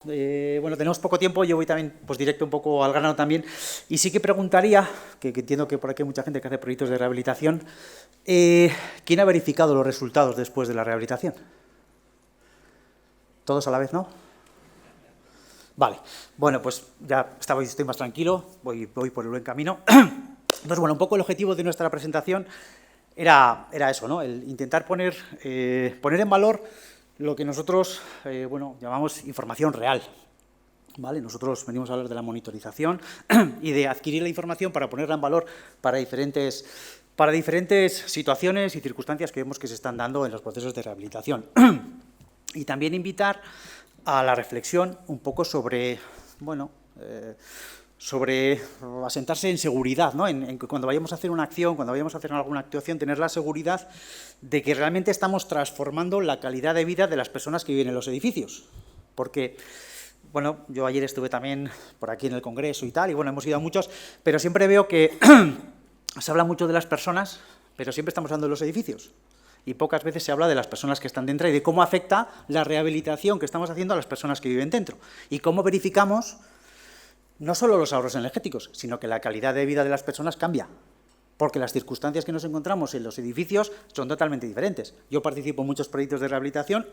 Bueno, tenemos poco tiempo, yo voy también pues directo un poco al grano también, y sí que preguntaría, que entiendo que por aquí hay mucha gente que hace proyectos de rehabilitación, ¿quién ha verificado los resultados después de la rehabilitación? ¿Todos a la vez, no? Vale, bueno, pues ya estoy más tranquilo, voy por el buen camino. Entonces, bueno, un poco el objetivo de nuestra presentación era eso, ¿no? El intentar poner en valor lo que nosotros, llamamos información real, ¿vale? Nosotros venimos a hablar de la monitorización y de adquirir la información para ponerla en valor para diferentes situaciones y circunstancias que vemos que se están dando en los procesos de rehabilitación. Y también invitar a la reflexión un poco sobre, sobre asentarse en seguridad, ¿no? En que cuando vayamos a hacer una acción, cuando vayamos a hacer alguna actuación, tener la seguridad de que realmente estamos transformando la calidad de vida de las personas que viven en los edificios. Porque, bueno, yo ayer estuve también por aquí en el Congreso y tal, y bueno, hemos ido a muchos, pero siempre veo que se habla mucho de las personas, pero siempre estamos hablando de los edificios. Y pocas veces se habla de las personas que están dentro y de cómo afecta la rehabilitación que estamos haciendo a las personas que viven dentro. Y cómo verificamos no solo los ahorros energéticos, sino que la calidad de vida de las personas cambia, porque las circunstancias que nos encontramos en los edificios son totalmente diferentes. Yo participo en muchos proyectos de rehabilitación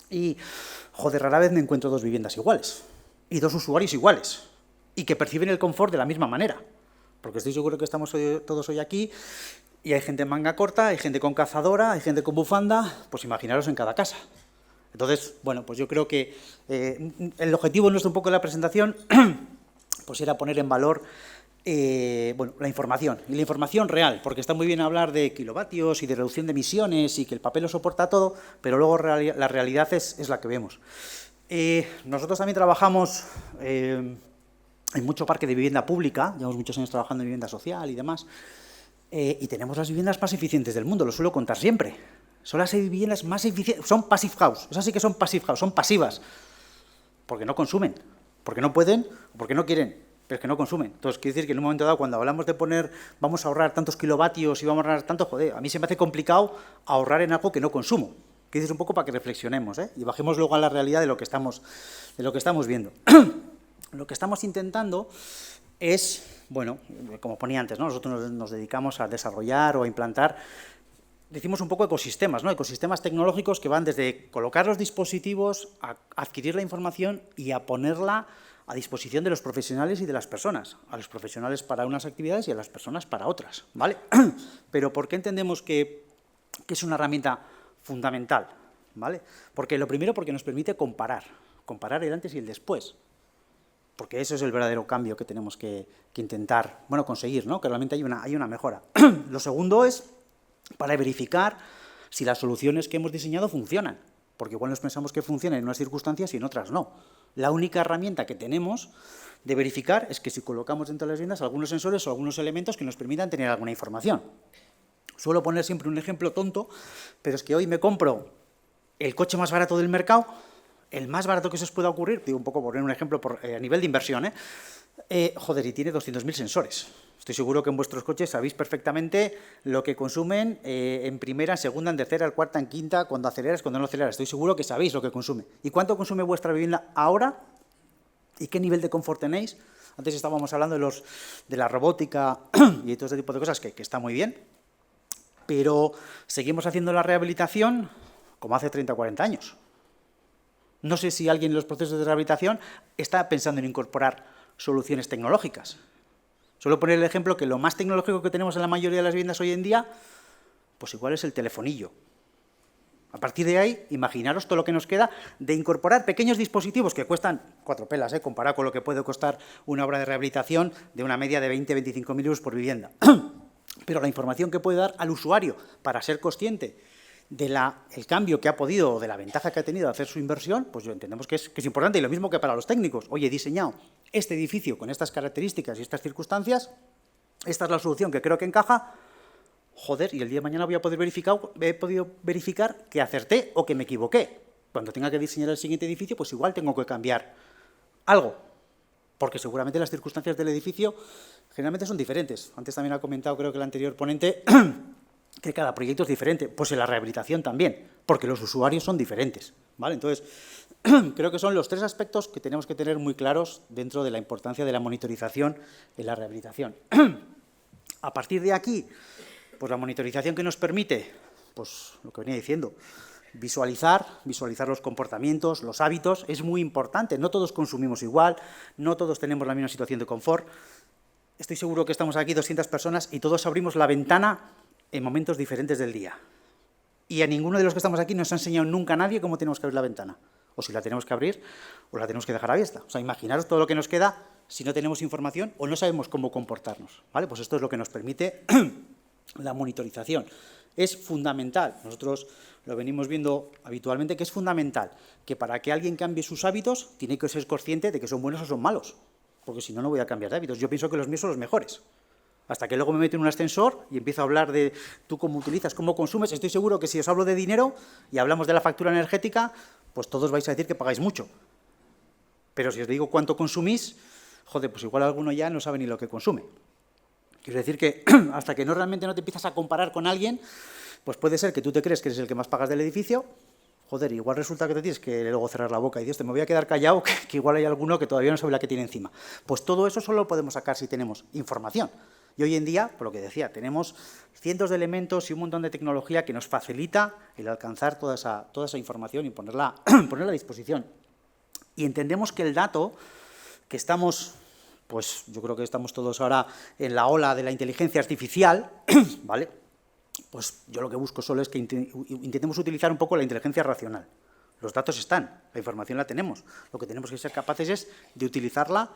y, joder, rara vez me encuentro dos viviendas iguales y dos usuarios iguales y que perciben el confort de la misma manera, porque estoy seguro que estamos todos hoy aquí y hay gente en manga corta, hay gente con cazadora, hay gente con bufanda, pues imaginaros en cada casa. Entonces, bueno, pues yo creo que el objetivo nuestro un poco de la presentación pues era poner en valor la información, y la información real, porque está muy bien hablar de kilovatios y de reducción de emisiones y que el papel lo soporta todo, pero luego la realidad es la que vemos. Nosotros también trabajamos en mucho parque de vivienda pública, llevamos muchos años trabajando en vivienda social y demás, y tenemos las viviendas más eficientes del mundo, lo suelo contar siempre. Son las viviendas más eficientes, son passive house, esas sí que son passive house, son pasivas, porque no consumen, porque no pueden o porque no quieren, pero es que no consumen. Entonces, quiere decir que en un momento dado, cuando hablamos de poner, vamos a ahorrar tantos kilovatios y vamos a ahorrar tanto, joder, a mí se me hace complicado ahorrar en algo que no consumo. Quiere decir un poco para que reflexionemos, y bajemos luego a la realidad de lo que estamos viendo. Lo que estamos intentando es, bueno, como ponía antes, ¿no? Nosotros nos dedicamos a desarrollar o a implantar, decimos un poco ecosistemas, ¿no? Ecosistemas tecnológicos que van desde colocar los dispositivos, a adquirir la información y a ponerla a disposición de los profesionales y de las personas. A los profesionales para unas actividades y a las personas para otras, ¿vale? Pero ¿por qué entendemos que es una herramienta fundamental? ¿Vale? Porque lo primero, porque nos permite comparar el antes y el después. Porque eso es el verdadero cambio que tenemos que intentar, bueno, conseguir, ¿no? Que realmente hay una mejora. Lo segundo es para verificar si las soluciones que hemos diseñado funcionan, porque igual nos pensamos que funcionan en unas circunstancias y en otras no. La única herramienta que tenemos de verificar es que si colocamos dentro de las viviendas algunos sensores o algunos elementos que nos permitan tener alguna información. Suelo poner siempre un ejemplo tonto, pero es que hoy me compro el coche más barato del mercado, el más barato que se os pueda ocurrir, digo un poco por poner un ejemplo a nivel de inversión, joder, y tiene 200.000 sensores. Estoy seguro que en vuestros coches sabéis perfectamente lo que consumen en primera, en segunda, en tercera, en cuarta, en quinta, cuando aceleras, cuando no aceleras. Estoy seguro que sabéis lo que consume. ¿Y cuánto consume vuestra vivienda ahora? ¿Y qué nivel de confort tenéis? Antes estábamos hablando de la robótica y todo este tipo de cosas que está muy bien, pero seguimos haciendo la rehabilitación como hace 30 o 40 años. No sé si alguien en los procesos de rehabilitación está pensando en incorporar soluciones tecnológicas. Suelo poner el ejemplo que lo más tecnológico que tenemos en la mayoría de las viviendas hoy en día, pues igual es el telefonillo. A partir de ahí, imaginaros todo lo que nos queda de incorporar pequeños dispositivos que cuestan 4 pelas, comparado con lo que puede costar una obra de rehabilitación de una media de 20-25.000 euros por vivienda. Pero la información que puede dar al usuario para ser consciente del cambio que ha podido, o de la ventaja que ha tenido de hacer su inversión, pues entendemos que es importante, y lo mismo que para los técnicos. Oye, he diseñado este edificio con estas características y estas circunstancias, esta es la solución que creo que encaja, joder, y el día de mañana he podido verificar que acerté o que me equivoqué. Cuando tenga que diseñar el siguiente edificio, pues igual tengo que cambiar algo, porque seguramente las circunstancias del edificio generalmente son diferentes. Antes también ha comentado, creo que el anterior ponente, que cada proyecto es diferente. Pues en la rehabilitación también, porque los usuarios son diferentes, ¿vale? Entonces, creo que son los 3 aspectos que tenemos que tener muy claros dentro de la importancia de la monitorización en la rehabilitación. A partir de aquí, pues la monitorización que nos permite, pues lo que venía diciendo, visualizar los comportamientos, los hábitos, es muy importante. No todos consumimos igual, no todos tenemos la misma situación de confort. Estoy seguro que estamos aquí 200 personas y todos abrimos la ventana en momentos diferentes del día. Y a ninguno de los que estamos aquí nos ha enseñado nunca nadie cómo tenemos que abrir la ventana. O si la tenemos que abrir, o la tenemos que dejar abierta. O sea, imaginaros todo lo que nos queda si no tenemos información o no sabemos cómo comportarnos, ¿vale? Pues esto es lo que nos permite la monitorización. Es fundamental, nosotros lo venimos viendo habitualmente, que es fundamental que para que alguien cambie sus hábitos tiene que ser consciente de que son buenos o son malos, porque si no, no voy a cambiar de hábitos. Yo pienso que los míos son los mejores. Hasta que luego me meto en un ascensor y empiezo a hablar de tú cómo utilizas, cómo consumes. Estoy seguro que si os hablo de dinero y hablamos de la factura energética, pues todos vais a decir que pagáis mucho. Pero si os digo cuánto consumís, joder, pues igual alguno ya no sabe ni lo que consume. Quiero decir que hasta que realmente no te empiezas a comparar con alguien, pues puede ser que tú te crees que eres el que más pagas del edificio, joder, igual resulta que te tienes que luego cerrar la boca y dices, me voy a quedar callado, que igual hay alguno que todavía no sabe la que tiene encima. Pues todo eso solo lo podemos sacar si tenemos información. Y hoy en día, por lo que decía, tenemos cientos de elementos y un montón de tecnología que nos facilita el alcanzar toda esa información y ponerla a disposición. Y entendemos que el dato que estamos, pues yo creo que estamos todos ahora en la ola de la inteligencia artificial, ¿vale? Pues yo lo que busco solo es que intentemos utilizar un poco la inteligencia racional. Los datos están, la información la tenemos. Lo que tenemos que ser capaces es de utilizarla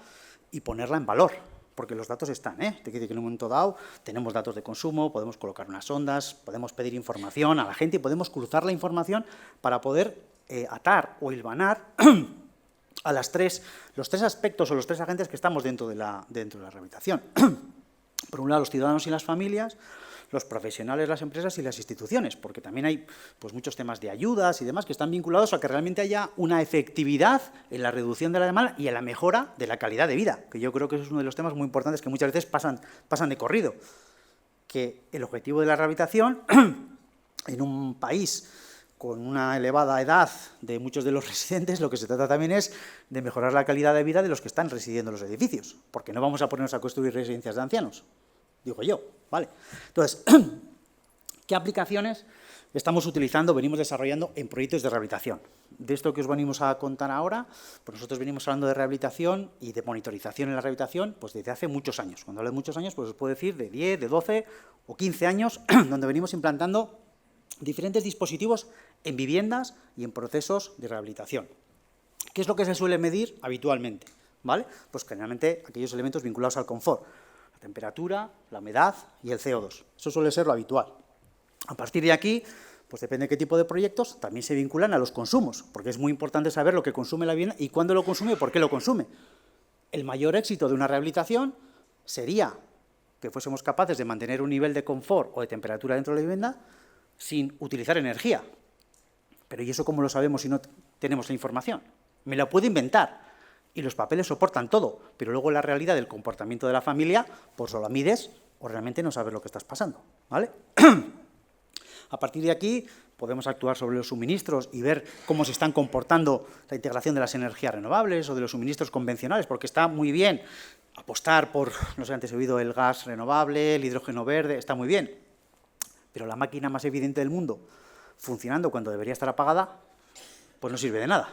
y ponerla en valor, porque los datos están, ¿eh? Te quiere decir que en un momento dado tenemos datos de consumo, podemos colocar unas ondas, podemos pedir información a la gente y podemos cruzar la información para poder atar o hilvanar a los 3 aspectos o los 3 agentes que estamos dentro de la rehabilitación. Por un lado, los ciudadanos y las familias, los profesionales, las empresas y las instituciones, porque también hay pues, muchos temas de ayudas y demás que están vinculados a que realmente haya una efectividad en la reducción de la demanda y en la mejora de la calidad de vida, que yo creo que eso es uno de los temas muy importantes que muchas veces pasan de corrido. Que el objetivo de la rehabilitación en un país con una elevada edad de muchos de los residentes, lo que se trata también es de mejorar la calidad de vida de los que están residiendo en los edificios, porque no vamos a ponernos a construir residencias de ancianos, digo yo, ¿vale? Entonces, ¿qué aplicaciones estamos utilizando, venimos desarrollando en proyectos de rehabilitación? De esto que os venimos a contar ahora, pues nosotros venimos hablando de rehabilitación y de monitorización en la rehabilitación pues desde hace muchos años. Cuando hablo de muchos años, pues os puedo decir de 10, de 12 o 15 años, donde venimos implantando diferentes dispositivos en viviendas y en procesos de rehabilitación. ¿Qué es lo que se suele medir habitualmente? ¿Vale? Pues generalmente aquellos elementos vinculados al confort, la temperatura, la humedad y el CO2. Eso suele ser lo habitual. A partir de aquí, pues depende de qué tipo de proyectos, también se vinculan a los consumos, porque es muy importante saber lo que consume la vivienda y cuándo lo consume y por qué lo consume. El mayor éxito de una rehabilitación sería que fuésemos capaces de mantener un nivel de confort o de temperatura dentro de la vivienda sin utilizar energía. Pero ¿y eso cómo lo sabemos si no tenemos la información? Me la puedo inventar y los papeles soportan todo, pero luego la realidad del comportamiento de la familia, pues o la mides o realmente no sabes lo que estás pasando, ¿vale? A partir de aquí podemos actuar sobre los suministros y ver cómo se están comportando la integración de las energías renovables o de los suministros convencionales, porque está muy bien apostar por, no sé, antes he oído el gas renovable, el hidrógeno verde, está muy bien, pero la máquina más evidente del mundo, funcionando cuando debería estar apagada, pues no sirve de nada.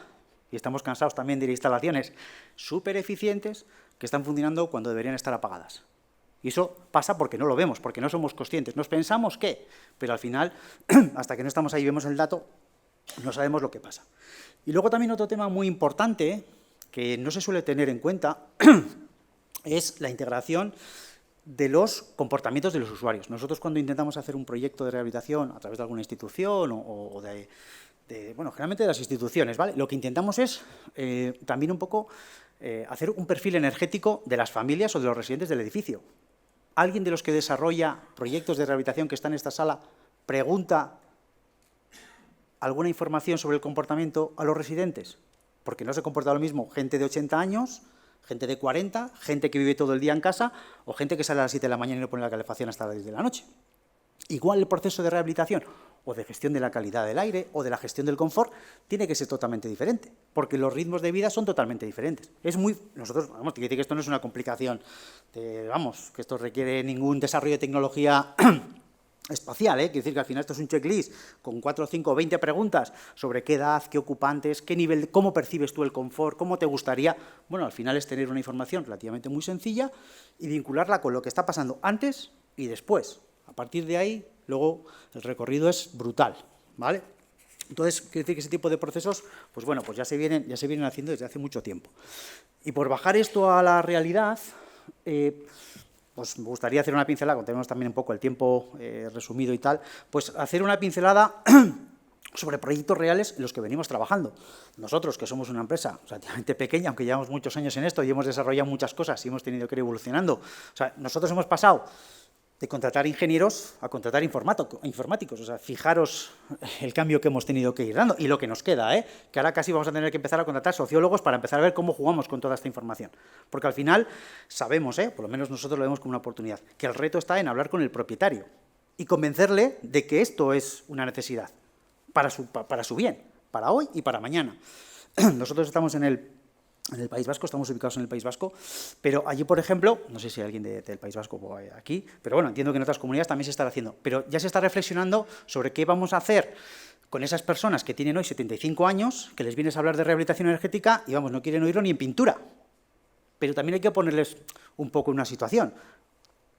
Y estamos cansados también de instalaciones súper eficientes que están funcionando cuando deberían estar apagadas. Y eso pasa porque no lo vemos, porque no somos conscientes. Nos pensamos que, pero al final, hasta que no estamos ahí y vemos el dato, no sabemos lo que pasa. Y luego también otro tema muy importante, que no se suele tener en cuenta, es la integración de los comportamientos de los usuarios. Nosotros cuando intentamos hacer un proyecto de rehabilitación a través de alguna institución o bueno, generalmente de las instituciones, ¿vale? Lo que intentamos es también un poco hacer un perfil energético de las familias o de los residentes del edificio. ¿Alguien de los que desarrolla proyectos de rehabilitación que está en esta sala pregunta alguna información sobre el comportamiento a los residentes? Porque no se comporta lo mismo gente de 80 años, gente de 40, gente que vive todo el día en casa o gente que sale a las 7 de la mañana y no pone la calefacción hasta las 10 de la noche. Igual el proceso de rehabilitación o de gestión de la calidad del aire o de la gestión del confort tiene que ser totalmente diferente, porque los ritmos de vida son totalmente diferentes. Nosotros, vamos, te quiero decir que esto no es una complicación, que esto requiere ningún desarrollo de tecnología espacial, Quiere decir que al final esto es un checklist con 4, 5, 20 preguntas sobre qué edad, qué ocupantes, qué nivel, cómo percibes tú el confort, cómo te gustaría. Bueno, al final es tener una información relativamente muy sencilla y vincularla con lo que está pasando antes y después. A partir de ahí, luego el recorrido es brutal, ¿vale? Entonces, quiere decir que ese tipo de procesos, pues bueno, pues ya se vienen haciendo desde hace mucho tiempo. Y por bajar esto a la realidad, pues me gustaría hacer una pincelada, cuando tenemos también un poco el tiempo resumido y tal, pues hacer una pincelada sobre proyectos reales en los que venimos trabajando. Nosotros, que somos una empresa relativamente pequeña, aunque llevamos muchos años en esto y hemos desarrollado muchas cosas y hemos tenido que ir evolucionando, o sea, nosotros hemos pasado de contratar ingenieros a contratar informáticos. O sea, fijaros el cambio que hemos tenido que ir dando y lo que nos queda, que ahora casi vamos a tener que empezar a contratar sociólogos para empezar a ver cómo jugamos con toda esta información. Porque al final sabemos, por lo menos nosotros lo vemos como una oportunidad, que el reto está en hablar con el propietario y convencerle de que esto es una necesidad para su bien, para hoy y para mañana. Nosotros estamos en el País Vasco, estamos ubicados en el País Vasco, pero allí, por ejemplo, no sé si hay alguien del País Vasco aquí, pero bueno, entiendo que en otras comunidades también se estará haciendo, pero ya se está reflexionando sobre qué vamos a hacer con esas personas que tienen hoy 75 años, que les vienes a hablar de rehabilitación energética y, vamos, no quieren oírlo ni en pintura. Pero también hay que ponerles un poco en una situación,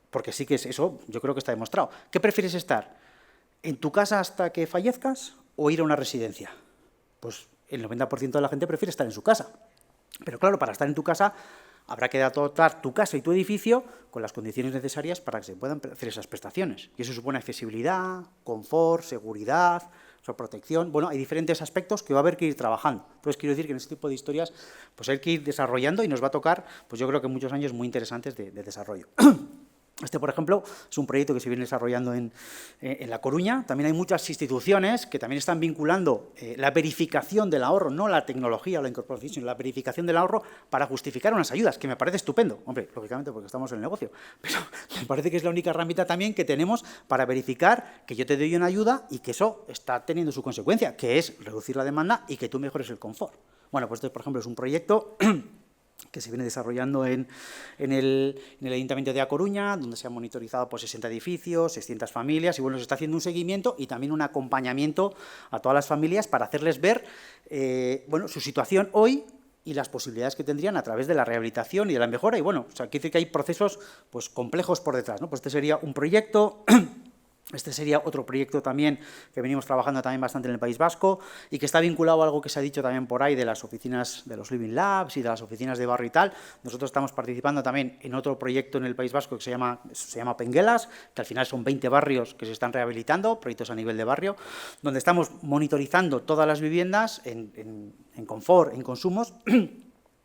porque sí que eso yo creo que está demostrado. ¿Qué prefieres estar? ¿En tu casa hasta que fallezcas o ir a una residencia? Pues el 90% de la gente prefiere estar en su casa. Pero claro, para estar en tu casa habrá que dotar tu casa y tu edificio con las condiciones necesarias para que se puedan hacer esas prestaciones. Y eso supone accesibilidad, confort, seguridad, protección. Bueno, hay diferentes aspectos que va a haber que ir trabajando. Entonces, quiero decir que en este tipo de historias pues hay que ir desarrollando y nos va a tocar, pues yo creo que muchos años muy interesantes de desarrollo. Este, por ejemplo, es un proyecto que se viene desarrollando en La Coruña. También hay muchas instituciones que también están vinculando la verificación del ahorro, no la tecnología o la incorporación, sino la verificación del ahorro para justificar unas ayudas, que me parece estupendo. Hombre, lógicamente porque estamos en el negocio, pero me parece que es la única herramienta también que tenemos para verificar que yo te doy una ayuda y que eso está teniendo su consecuencia, que es reducir la demanda y que tú mejores el confort. Bueno, pues este, por ejemplo, es un proyecto que se viene desarrollando en el Ayuntamiento de A Coruña, donde se han monitorizado pues, 60 edificios, 600 familias, y bueno, se está haciendo un seguimiento y también un acompañamiento a todas las familias para hacerles ver bueno, su situación hoy y las posibilidades que tendrían a través de la rehabilitación y de la mejora. Y bueno, o sea, quiere decir que hay procesos pues, complejos por detrás, ¿no? Pues este sería un proyecto. Este sería otro proyecto también que venimos trabajando también bastante en el País Vasco y que está vinculado a algo que se ha dicho también por ahí de las oficinas de los Living Labs y de las oficinas de barrio y tal. Nosotros estamos participando también en otro proyecto en el País Vasco que se llama Penguelas, que al final son 20 barrios que se están rehabilitando, proyectos a nivel de barrio, donde estamos monitorizando todas las viviendas en confort, en consumos.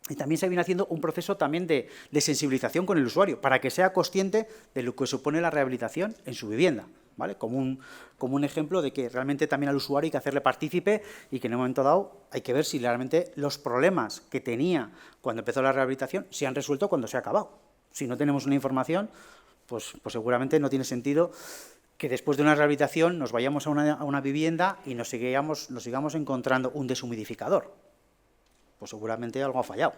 Y también se viene haciendo un proceso también de sensibilización con el usuario, para que sea consciente de lo que supone la rehabilitación en su vivienda, ¿vale? Como un ejemplo de que realmente también al usuario hay que hacerle partícipe y que en un momento dado hay que ver si realmente los problemas que tenía cuando empezó la rehabilitación se han resuelto cuando se ha acabado. Si no tenemos una información, pues seguramente no tiene sentido que después de una rehabilitación nos vayamos a una vivienda y nos sigamos encontrando un deshumidificador. Pues seguramente algo ha fallado.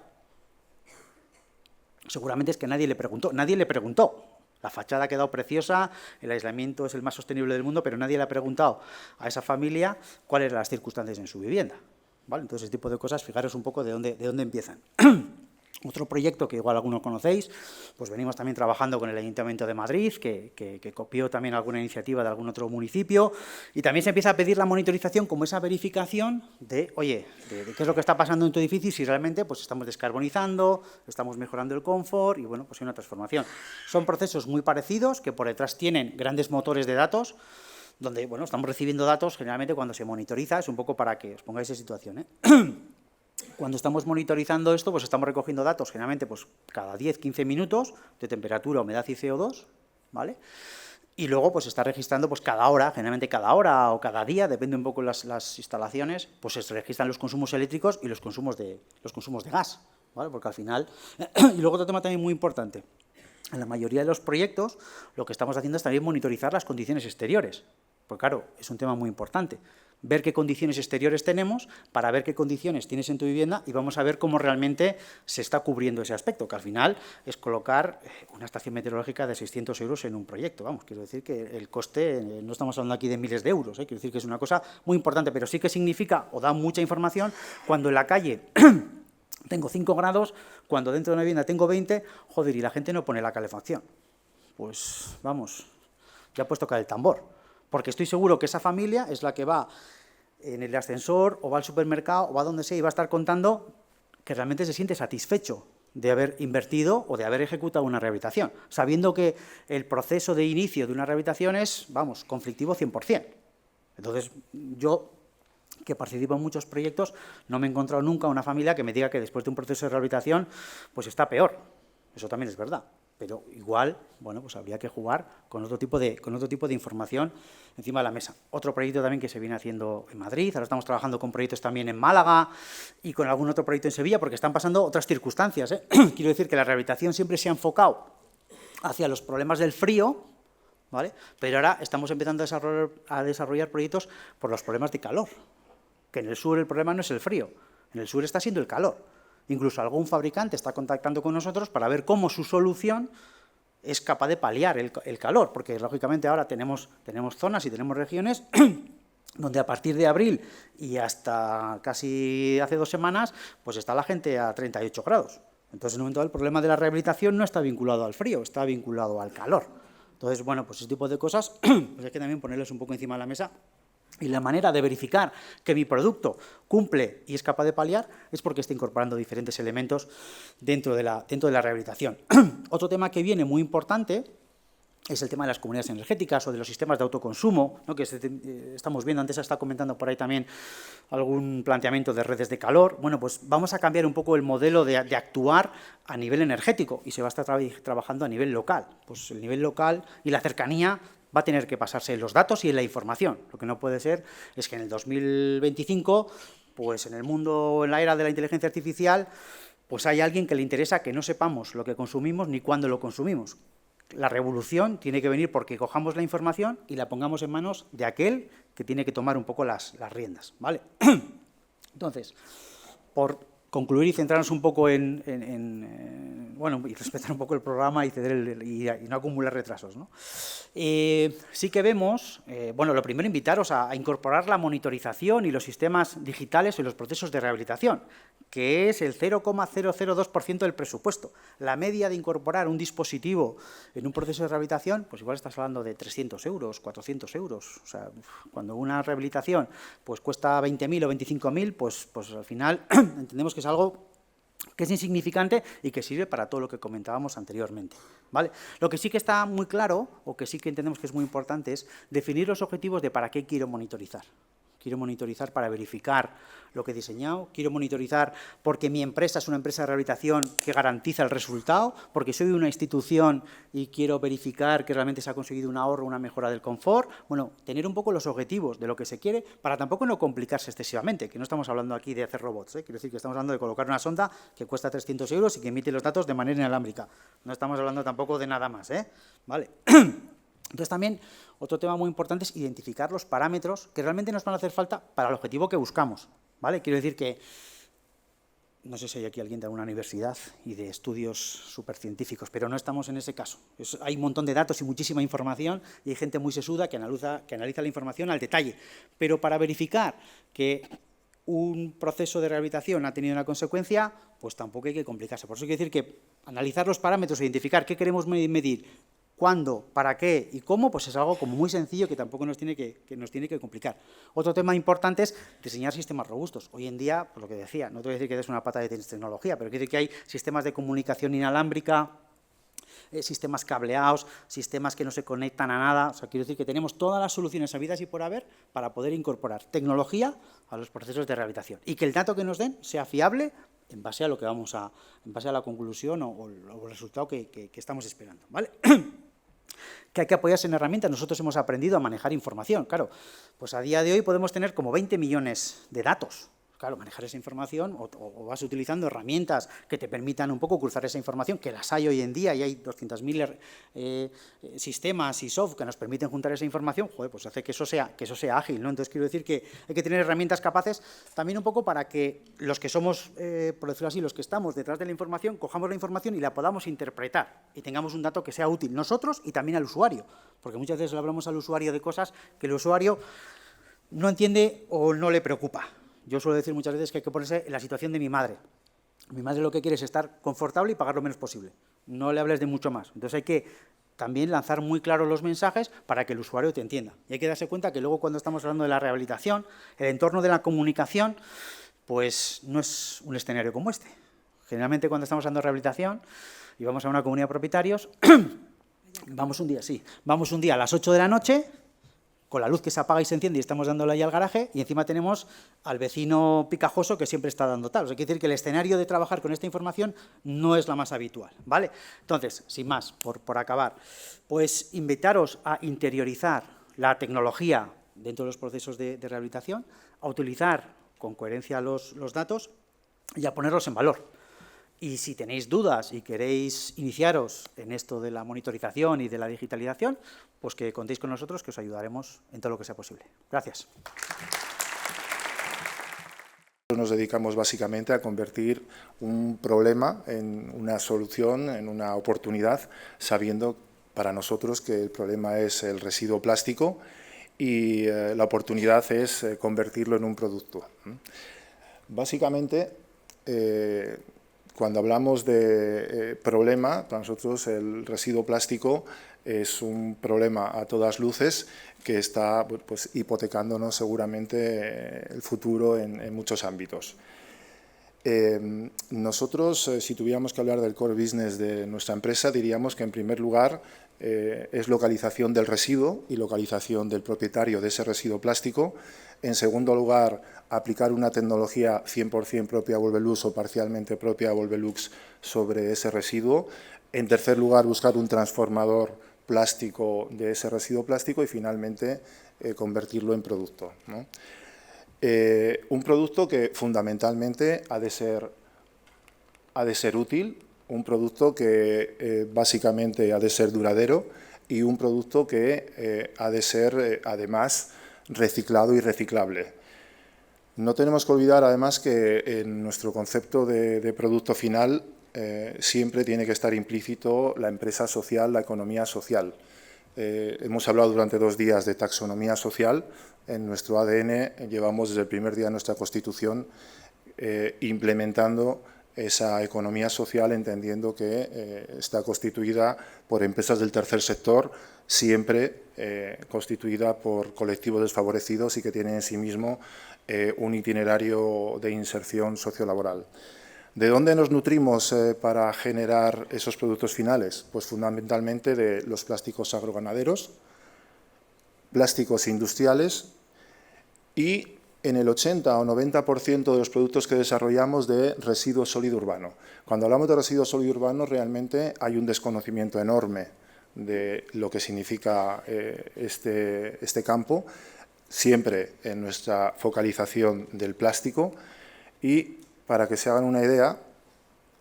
Seguramente es que nadie le preguntó. La fachada ha quedado preciosa, el aislamiento es el más sostenible del mundo, pero nadie le ha preguntado a esa familia cuáles eran las circunstancias en su vivienda, ¿vale? Entonces, ese tipo de cosas, fijaros un poco de dónde empiezan. Otro proyecto que igual algunos conocéis, pues venimos también trabajando con el Ayuntamiento de Madrid, que copió también alguna iniciativa de algún otro municipio, y también se empieza a pedir la monitorización como esa verificación de, oye, de qué es lo que está pasando en tu edificio y si realmente pues, estamos descarbonizando, estamos mejorando el confort y, bueno, pues hay una transformación. Son procesos muy parecidos que por detrás tienen grandes motores de datos, donde, bueno, estamos recibiendo datos generalmente cuando se monitoriza, es un poco para que os pongáis en situación, Cuando estamos monitorizando esto, pues estamos recogiendo datos generalmente pues, cada 10-15 minutos de temperatura, humedad y CO2, ¿vale? Y luego pues está registrando pues, cada hora, generalmente cada hora o cada día, depende un poco de las instalaciones, pues se registran los consumos eléctricos y los consumos de gas, ¿vale? Porque al final... Y luego otro tema también muy importante. en la mayoría de los proyectos lo que estamos haciendo es también monitorizar las condiciones exteriores. Pues claro, es un tema muy importante. Ver qué condiciones exteriores tenemos para ver qué condiciones tienes en tu vivienda y vamos a ver cómo realmente se está cubriendo ese aspecto, que al final es colocar una estación meteorológica de 600 euros en un proyecto. Vamos, quiero decir que el coste, no estamos hablando aquí de miles de euros, quiero decir que es una cosa muy importante, pero sí que significa o da mucha información cuando en la calle tengo 5 grados, cuando dentro de una vivienda tengo 20, joder, y la gente no pone la calefacción. Pues vamos, ya puedes tocar el tambor. Porque estoy seguro que esa familia es la que va en el ascensor o va al supermercado o va donde sea y va a estar contando que realmente se siente satisfecho de haber invertido o de haber ejecutado una rehabilitación, sabiendo que el proceso de inicio de una rehabilitación es, vamos, conflictivo 100%. Entonces, yo, que participo en muchos proyectos, no me he encontrado nunca una familia que me diga que después de un proceso de rehabilitación, pues está peor. Eso también es verdad. Pero igual, bueno, pues habría que jugar con otro tipo de información encima de la mesa. Otro proyecto también que se viene haciendo en Madrid, ahora estamos trabajando con proyectos también en Málaga y con algún otro proyecto en Sevilla, porque están pasando otras circunstancias, Quiero decir que la rehabilitación siempre se ha enfocado hacia los problemas del frío, ¿vale? Pero ahora estamos empezando a desarrollar proyectos por los problemas de calor, que en el sur el problema no es el frío, en el sur está siendo el calor. Incluso algún fabricante está contactando con nosotros para ver cómo su solución es capaz de paliar el calor, porque lógicamente ahora tenemos zonas y tenemos regiones donde a partir de abril y hasta casi hace 2 semanas, pues está la gente a 38 grados. Entonces, en un momento dado, el problema de la rehabilitación no está vinculado al frío, está vinculado al calor. Entonces, bueno, pues ese tipo de cosas pues hay que también ponerles un poco encima de la mesa. Y la manera de verificar que mi producto cumple y es capaz de paliar es porque está incorporando diferentes elementos dentro de la rehabilitación. Otro tema que viene muy importante es el tema de las comunidades energéticas o de los sistemas de autoconsumo, ¿no? Que estamos viendo, antes se está comentando por ahí también algún planteamiento de redes de calor. Bueno, pues vamos a cambiar un poco el modelo de actuar a nivel energético y se va a estar trabajando a nivel local. Pues el nivel local y la cercanía va a tener que pasarse en los datos y en la información. Lo que no puede ser es que en el 2025, pues en el mundo, en la era de la inteligencia artificial, pues hay alguien que le interesa que no sepamos lo que consumimos ni cuándo lo consumimos. La revolución tiene que venir porque cojamos la información y la pongamos en manos de aquel que tiene que tomar un poco las riendas, ¿vale? Entonces, por concluir y centrarnos un poco bueno, y respetar un poco el programa y no acumular retrasos, ¿no? Sí que vemos, bueno, lo primero, invitaros a incorporar la monitorización y los sistemas digitales en los procesos de rehabilitación, que es el 0,002% del presupuesto. La media de incorporar un dispositivo en un proceso de rehabilitación, pues igual estás hablando de 300 euros, 400 euros. O sea, cuando una rehabilitación pues cuesta 20.000 o 25.000, pues al final entendemos que es algo que es insignificante y que sirve para todo lo que comentábamos anteriormente, ¿vale? Lo que sí que está muy claro, o que sí que entendemos que es muy importante, es definir los objetivos de para qué quiero monitorizar. Quiero monitorizar para verificar lo que he diseñado, quiero monitorizar porque mi empresa es una empresa de rehabilitación que garantiza el resultado, porque soy una institución y quiero verificar que realmente se ha conseguido un ahorro, una mejora del confort. Bueno, tener un poco los objetivos de lo que se quiere para tampoco no complicarse excesivamente, que no estamos hablando aquí de hacer robots, quiero decir que estamos hablando de colocar una sonda que cuesta 300 euros y que emite los datos de manera inalámbrica. No estamos hablando tampoco de nada más, ¿vale? Entonces también otro tema muy importante es identificar los parámetros que realmente nos van a hacer falta para el objetivo que buscamos, ¿vale? Quiero decir que, no sé si hay aquí alguien de alguna universidad y de estudios supercientíficos, pero no estamos en ese caso. Hay un montón de datos y muchísima información y hay gente muy sesuda que analiza la información al detalle, pero para verificar que un proceso de rehabilitación ha tenido una consecuencia, pues tampoco hay que complicarse. Por eso quiero decir que analizar los parámetros, identificar qué queremos medir, cuándo, para qué y cómo, pues es algo como muy sencillo que tampoco nos tiene que complicar. Otro tema importante es diseñar sistemas robustos. Hoy en día, pues lo que decía, no te voy a decir que es una pata de tecnología, pero quiero decir que hay sistemas de comunicación inalámbrica, sistemas cableados, sistemas que no se conectan a nada. O sea, quiero decir que tenemos todas las soluciones habidas y por haber para poder incorporar tecnología a los procesos de rehabilitación y que el dato que nos den sea fiable en base a lo que en base a la conclusión o el resultado que estamos esperando, ¿vale? Que hay que apoyarse en herramientas. Nosotros hemos aprendido a manejar información, claro. Pues a día de hoy podemos tener como 20 millones de datos. claro, manejar esa información o vas utilizando herramientas que te permitan un poco cruzar esa información, que las hay hoy en día y hay 200.000 sistemas y software que nos permiten juntar esa información, joder, pues hace que eso sea ágil, ¿no? Entonces quiero decir que hay que tener herramientas capaces también un poco para que los que somos, por decirlo así, los que estamos detrás de la información, cojamos la información y la podamos interpretar y tengamos un dato que sea útil nosotros y también al usuario, porque muchas veces le hablamos al usuario de cosas que el usuario no entiende o no le preocupa. Yo suelo decir muchas veces que hay que ponerse en la situación de mi madre. Mi madre lo que quiere es estar confortable y pagar lo menos posible. No le hables de mucho más. Entonces hay que también lanzar muy claros los mensajes para que el usuario te entienda. Y hay que darse cuenta que luego cuando estamos hablando de la rehabilitación, el entorno de la comunicación, pues no es un escenario como este. Generalmente cuando estamos hablando de rehabilitación y vamos a una comunidad de propietarios, vamos un día a las 8 de la noche, con la luz que se apaga y se enciende y estamos dándole ahí al garaje, y encima tenemos al vecino picajoso que siempre está dando tal. O sea, quiere decir que el escenario de trabajar con esta información no es la más habitual, ¿vale? Entonces, sin más, por acabar, pues invitaros a interiorizar la tecnología dentro de los procesos de rehabilitación, a utilizar con coherencia los datos y a ponerlos en valor. Y si tenéis dudas y queréis iniciaros en esto de la monitorización y de la digitalización, pues que contéis con nosotros, que os ayudaremos en todo lo que sea posible. Gracias. Nos dedicamos básicamente a convertir un problema en una solución, en una oportunidad, sabiendo para nosotros que el problema es el residuo plástico y la oportunidad es convertirlo en un producto. Básicamente, cuando hablamos de problema, para nosotros el residuo plástico es un problema a todas luces que está pues, hipotecándonos seguramente el futuro en muchos ámbitos. Nosotros, si tuviéramos que hablar del core business de nuestra empresa, diríamos que en primer lugar es localización del residuo y localización del propietario de ese residuo plástico. En segundo lugar, aplicar una tecnología 100% propia Volvelux o parcialmente propia Volvelux sobre ese residuo. En tercer lugar, buscar un transformador plástico de ese residuo plástico y finalmente convertirlo en producto, ¿no? Un producto que fundamentalmente ha de ser útil, un producto que básicamente ha de ser duradero y un producto que ha de ser además reciclado y reciclable. No tenemos que olvidar además que en nuestro concepto de producto final siempre tiene que estar implícito la empresa social, la economía social. Hemos hablado durante 2 días de taxonomía social. En nuestro ADN llevamos desde el primer día de nuestra Constitución implementando esa economía social, entendiendo que está constituida por empresas del tercer sector, siempre constituida por colectivos desfavorecidos y que tienen en sí mismo un itinerario de inserción sociolaboral. ¿De dónde nos nutrimos para generar esos productos finales? Pues fundamentalmente de los plásticos agroganaderos, plásticos industriales y en el 80 o 90% de los productos que desarrollamos de residuo sólido urbano. Cuando hablamos de residuo sólido urbano realmente hay un desconocimiento enorme de lo que significa este campo, siempre en nuestra focalización del plástico y para que se hagan una idea,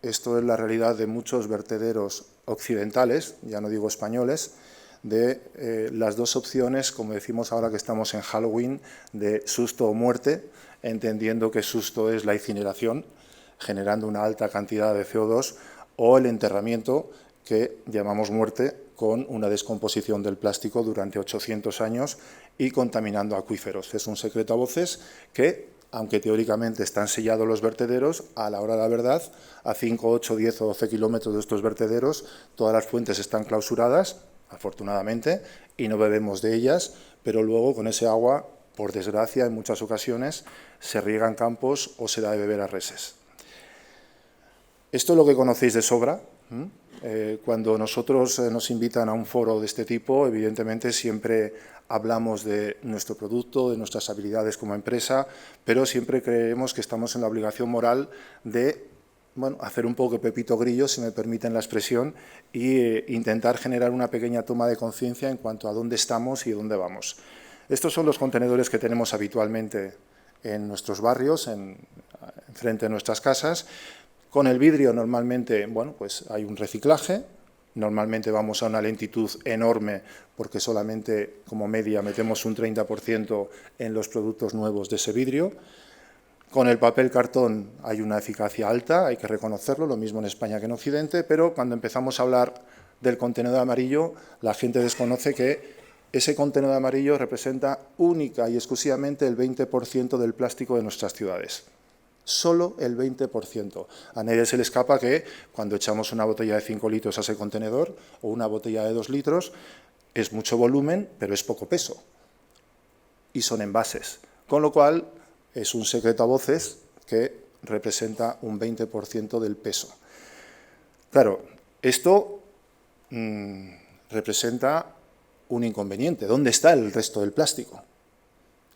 esto es la realidad de muchos vertederos occidentales, ya no digo españoles, de las dos opciones, como decimos ahora que estamos en Halloween, de susto o muerte, entendiendo que susto es la incineración, generando una alta cantidad de CO2, o el enterramiento, que llamamos muerte, con una descomposición del plástico durante 800 años y contaminando acuíferos. Es un secreto a voces que, aunque teóricamente están sellados los vertederos, a la hora de la verdad, a 5, 8, 10 o 12 kilómetros de estos vertederos, todas las fuentes están clausuradas, afortunadamente, y no bebemos de ellas, pero luego con ese agua, por desgracia, en muchas ocasiones, se riegan campos o se da de beber a reses. Esto es lo que conocéis de sobra. Cuando nosotros nos invitan a un foro de este tipo, evidentemente siempre hablamos de nuestro producto, de nuestras habilidades como empresa, pero siempre creemos que estamos en la obligación moral de hacer un poco de Pepito Grillo, si me permiten la expresión, e intentar generar una pequeña toma de conciencia en cuanto a dónde estamos y dónde vamos. Estos son los contenedores que tenemos habitualmente en nuestros barrios, enfrente de nuestras casas. Con el vidrio normalmente, bueno, pues hay un reciclaje. Normalmente vamos a una lentitud enorme porque solamente como media metemos un 30% en los productos nuevos de ese vidrio. Con el papel cartón hay una eficacia alta, hay que reconocerlo, lo mismo en España que en Occidente, pero cuando empezamos a hablar del contenedor amarillo, la gente desconoce que ese contenedor amarillo representa única y exclusivamente el 20% del plástico de nuestras ciudades. Solo el 20%. A nadie se le escapa que cuando echamos una botella de 5 litros a ese contenedor o una botella de 2 litros, es mucho volumen, pero es poco peso. Y son envases. Con lo cual, es un secreto a voces que representa un 20% del peso. Claro, esto representa un inconveniente. ¿Dónde está el resto del plástico?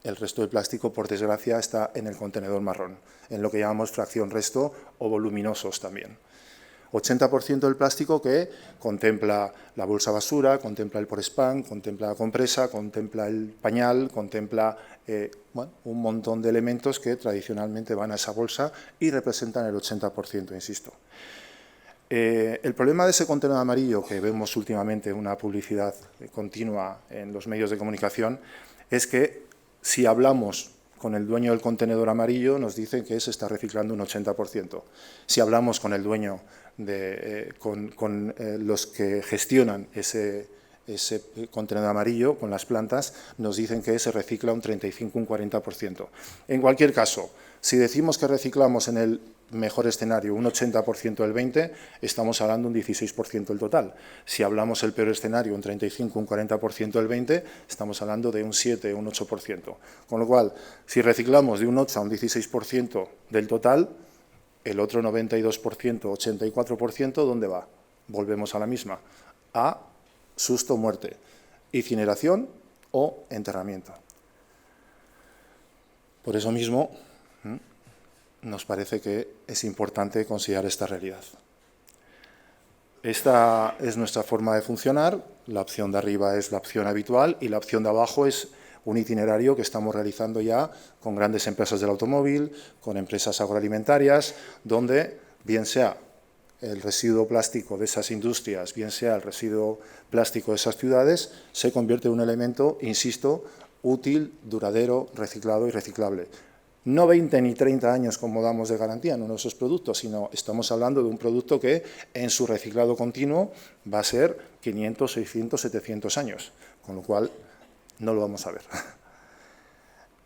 El resto del plástico, por desgracia, está en el contenedor marrón, en lo que llamamos fracción resto o voluminosos también. 80% del plástico que contempla la bolsa basura, contempla el porespán, contempla la compresa, contempla el pañal, contempla bueno, un montón de elementos que tradicionalmente van a esa bolsa y representan el 80%, insisto. El problema de ese contenedor amarillo que vemos últimamente en una publicidad continua en los medios de comunicación es que si hablamos con el dueño del contenedor amarillo nos dicen que se está reciclando un 80%. Si hablamos con el dueño, con los que gestionan ese contenedor amarillo, con las plantas, nos dicen que se recicla un 35, un 40%. En cualquier caso, si decimos que reciclamos en el mejor escenario un 80% del 20%, estamos hablando de un 16% del total. Si hablamos el peor escenario, un 35, un 40% del 20%, estamos hablando de un 7, un 8%. Con lo cual, si reciclamos de un 8 a un 16% del total, el otro 92%, 84%, ¿dónde va? Volvemos a la misma, a susto, muerte, incineración o enterramiento. Por eso mismo, nos parece que es importante considerar esta realidad. Esta es nuestra forma de funcionar, la opción de arriba es la opción habitual y la opción de abajo es un itinerario que estamos realizando ya con grandes empresas del automóvil, con empresas agroalimentarias, donde bien sea el residuo plástico de esas industrias, bien sea el residuo plástico de esas ciudades, se convierte en un elemento, insisto, útil, duradero, reciclado y reciclable. No 20 ni 30 años como damos de garantía en nuestros productos, sino estamos hablando de un producto que en su reciclado continuo va a ser 500, 600, 700 años, con lo cual no lo vamos a ver.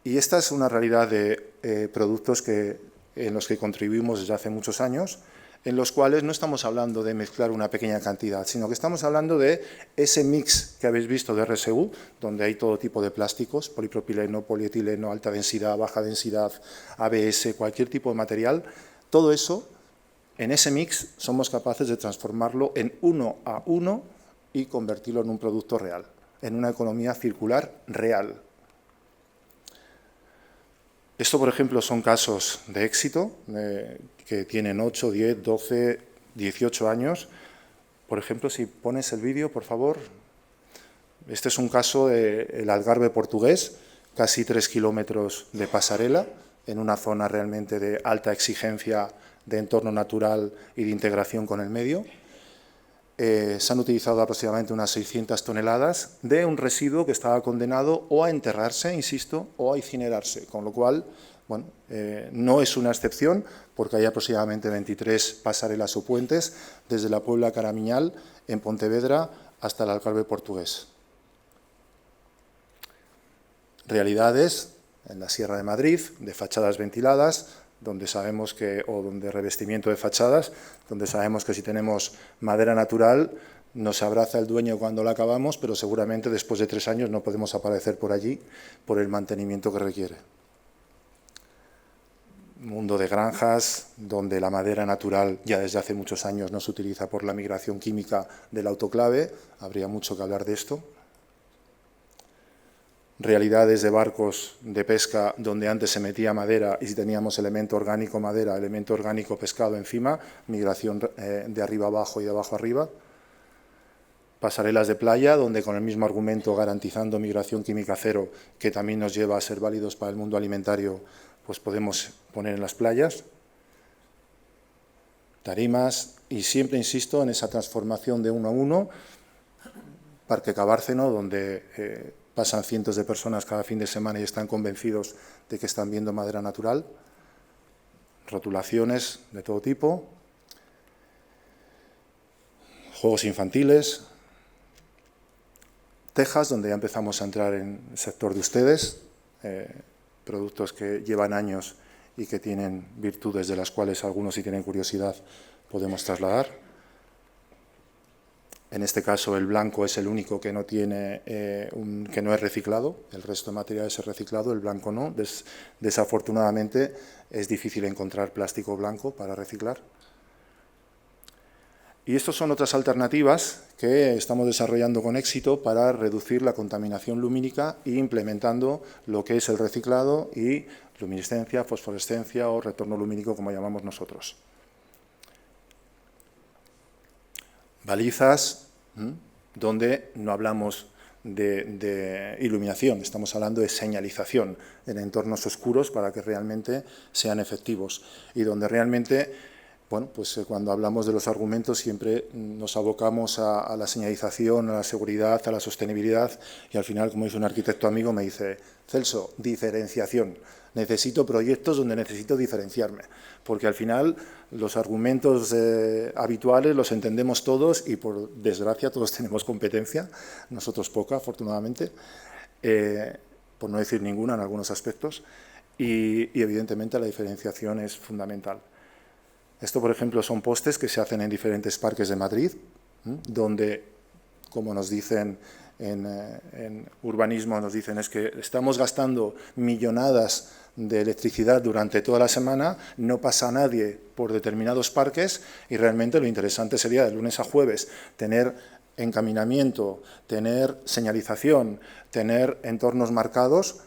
Y esta es una realidad de productos en los que contribuimos desde hace muchos años, en los cuales no estamos hablando de mezclar una pequeña cantidad, sino que estamos hablando de ese mix que habéis visto de RSU, donde hay todo tipo de plásticos, polipropileno, polietileno, alta densidad, baja densidad, ABS, cualquier tipo de material. Todo eso, en ese mix, somos capaces de transformarlo en 1 a 1 y convertirlo en un producto real, en una economía circular real. Esto, por ejemplo, son casos de éxito que tienen 8, 10, 12, 18 años. Por ejemplo, si pones el vídeo, por favor. Este es un caso del Algarve portugués, casi 3 kilómetros de pasarela, en una zona realmente de alta exigencia de entorno natural y de integración con el medio. Se han utilizado aproximadamente unas 600 toneladas de un residuo que estaba condenado o a enterrarse, insisto, o a incinerarse, con lo cual, bueno, no es una excepción porque hay aproximadamente 23 pasarelas o puentes desde la Puebla Caramiñal en Pontevedra hasta el Algarve portugués. Realidades en la Sierra de Madrid, de fachadas ventiladas, donde sabemos que, o donde revestimiento de fachadas, donde sabemos que si tenemos madera natural nos abraza el dueño cuando la acabamos, pero seguramente después de 3 años no podemos aparecer por allí por el mantenimiento que requiere. Mundo de granjas, donde la madera natural ya desde hace muchos años no se utiliza por la migración química del autoclave, habría mucho que hablar de esto. Realidades de barcos de pesca donde antes se metía madera y si teníamos elemento orgánico madera, elemento orgánico pescado encima, migración de arriba abajo y de abajo arriba. Pasarelas de playa donde con el mismo argumento garantizando migración química cero, que también nos lleva a ser válidos para el mundo alimentario, pues podemos poner en las playas, tarimas, y siempre insisto en esa transformación de 1 a 1, Parque Cabárceno, donde pasan cientos de personas cada fin de semana y están convencidos de que están viendo madera natural, rotulaciones de todo tipo, juegos infantiles, Texas, donde ya empezamos a entrar en el sector de ustedes, productos que llevan años y que tienen virtudes de las cuales algunos, si tienen curiosidad, podemos trasladar. En este caso, el blanco es el único que no tiene, que no es reciclado. El resto de materiales es reciclado, el blanco no. Desafortunadamente, es difícil encontrar plástico blanco para reciclar. Y estas son otras alternativas que estamos desarrollando con éxito para reducir la contaminación lumínica e implementando lo que es el reciclado y luminiscencia, fosforescencia o retorno lumínico, como llamamos nosotros. Balizas, donde no hablamos de iluminación, estamos hablando de señalización en entornos oscuros para que realmente sean efectivos y donde realmente, bueno, pues cuando hablamos de los argumentos siempre nos abocamos a la señalización, a la seguridad, a la sostenibilidad y al final, como dice un arquitecto amigo, me dice: Celso, diferenciación. Necesito proyectos donde necesito diferenciarme, porque al final los argumentos habituales los entendemos todos y, por desgracia, todos tenemos competencia, nosotros poca, afortunadamente, por no decir ninguna en algunos aspectos, y evidentemente la diferenciación es fundamental. Esto, por ejemplo, son postes que se hacen en diferentes parques de Madrid, donde, como nos dicen en urbanismo, nos dicen es que estamos gastando millonadas de electricidad durante toda la semana, no pasa nadie por determinados parques y realmente lo interesante sería de lunes a jueves tener encaminamiento, tener señalización, tener entornos marcados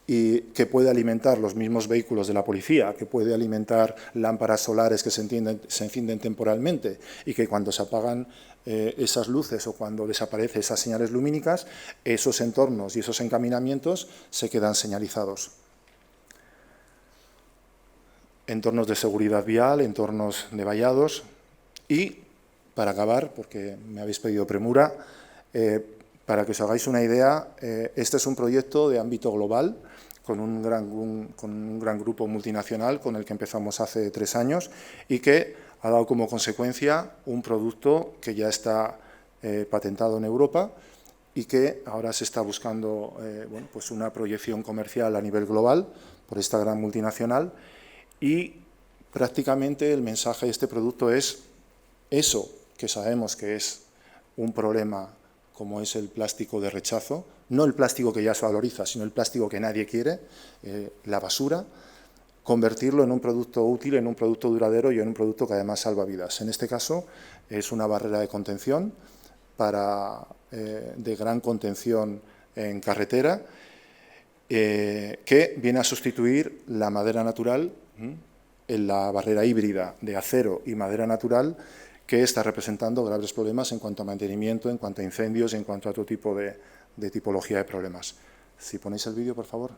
y que puede alimentar los mismos vehículos de la policía, que puede alimentar lámparas solares que se encienden temporalmente y que cuando se apagan esas luces o cuando desaparecen esas señales lumínicas, esos entornos y esos encaminamientos se quedan señalizados. Entornos de seguridad vial, entornos de vallados y, para acabar, porque me habéis pedido premura, para que os hagáis una idea, este es un proyecto de ámbito global con un gran grupo multinacional con el que empezamos hace 3 años y que ha dado como consecuencia un producto que ya está patentado en Europa y que ahora se está buscando bueno, pues una proyección comercial a nivel global por esta gran multinacional. Y prácticamente el mensaje de este producto es eso que sabemos que es un problema como es el plástico de rechazo, no el plástico que ya se valoriza, sino el plástico que nadie quiere, la basura, convertirlo en un producto útil, en un producto duradero y en un producto que además salva vidas. En este caso es una barrera de contención de gran contención en carretera que viene a sustituir la madera natural en la barrera híbrida de acero y madera natural que está representando graves problemas en cuanto a mantenimiento, en cuanto a incendios, en cuanto a otro tipo de tipología de problemas. Si ponéis el vídeo, por favor.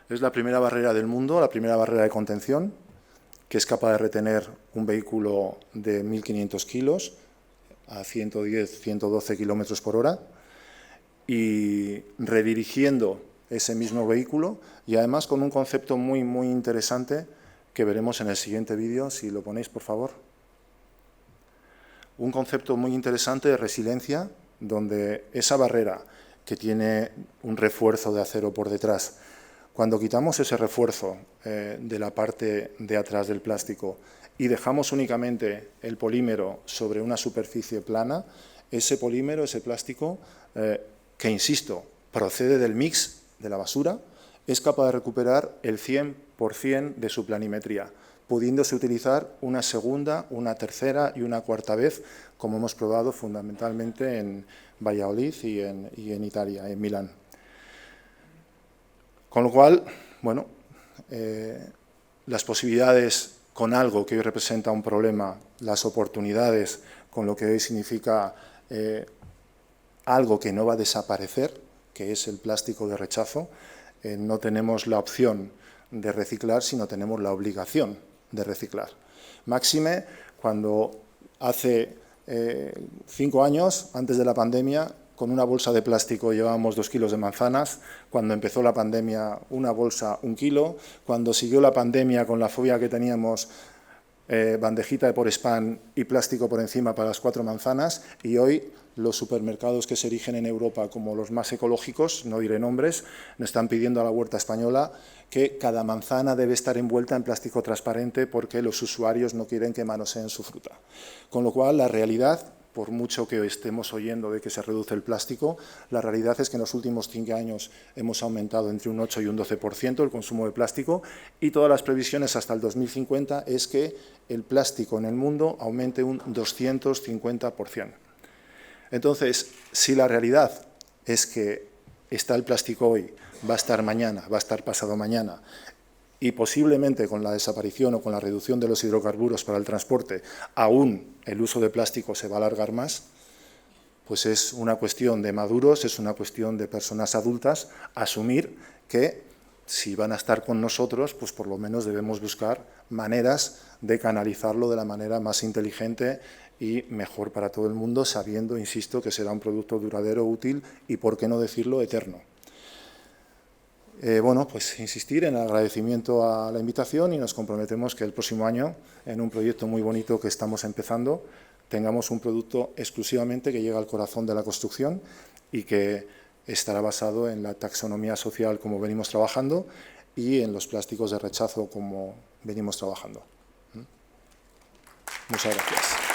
Es la primera barrera del mundo, la primera barrera de contención, que es capaz de retener un vehículo de 1.500 kilos a 110, 112 kilómetros por hora y redirigiendo ese mismo vehículo y además con un concepto muy interesante que veremos en el siguiente vídeo, si lo ponéis por favor. Un concepto muy interesante de resiliencia, donde esa barrera que tiene un refuerzo de acero por detrás, cuando quitamos ese refuerzo de la parte de atrás del plástico y dejamos únicamente el polímero sobre una superficie plana, ese polímero, ese plástico, que insisto, procede del mix de la basura, es capaz de recuperar el 100% de su planimetría, pudiéndose utilizar una segunda, una tercera y una cuarta vez, como hemos probado fundamentalmente en Valladolid y en Italia, en Milán. Con lo cual, bueno, las posibilidades con algo que hoy representa un problema, las oportunidades con lo que hoy significa algo que no va a desaparecer, que es el plástico de rechazo, no tenemos la opción de reciclar, sino tenemos la obligación de reciclar. Máxime cuando hace 5 años, antes de la pandemia, con una bolsa de plástico llevábamos 2 kilos de manzanas, cuando empezó la pandemia una bolsa 1 kilo, cuando siguió la pandemia con la fobia que teníamos, bandejita de por spam y plástico por encima para las 4 manzanas, y hoy los supermercados que se erigen en Europa como los más ecológicos, no diré nombres, nos están pidiendo a la huerta española que cada manzana debe estar envuelta en plástico transparente porque los usuarios no quieren que manoseen su fruta. Con lo cual, la realidad, por mucho que estemos oyendo de que se reduce el plástico, la realidad es que en los últimos 5 años hemos aumentado entre un 8 y un 12% el consumo de plástico, y todas las previsiones hasta el 2050 es que el plástico en el mundo aumente un 250%. Entonces, si la realidad es que está el plástico hoy, va a estar mañana, va a estar pasado mañana, y posiblemente con la desaparición o con la reducción de los hidrocarburos para el transporte, aún el uso de plástico se va a alargar más, pues es una cuestión de maduros, es una cuestión de personas adultas, asumir que si van a estar con nosotros, pues por lo menos debemos buscar maneras de canalizarlo de la manera más inteligente y mejor para todo el mundo, sabiendo, insisto, que será un producto duradero, útil y, por qué no decirlo, eterno. Bueno, pues insistir en el agradecimiento a la invitación, y nos comprometemos que el próximo año, en un proyecto muy bonito que estamos empezando, tengamos un producto exclusivamente que llega al corazón de la construcción y que estará basado en la taxonomía social como venimos trabajando y en los plásticos de rechazo como venimos trabajando. Muchas gracias.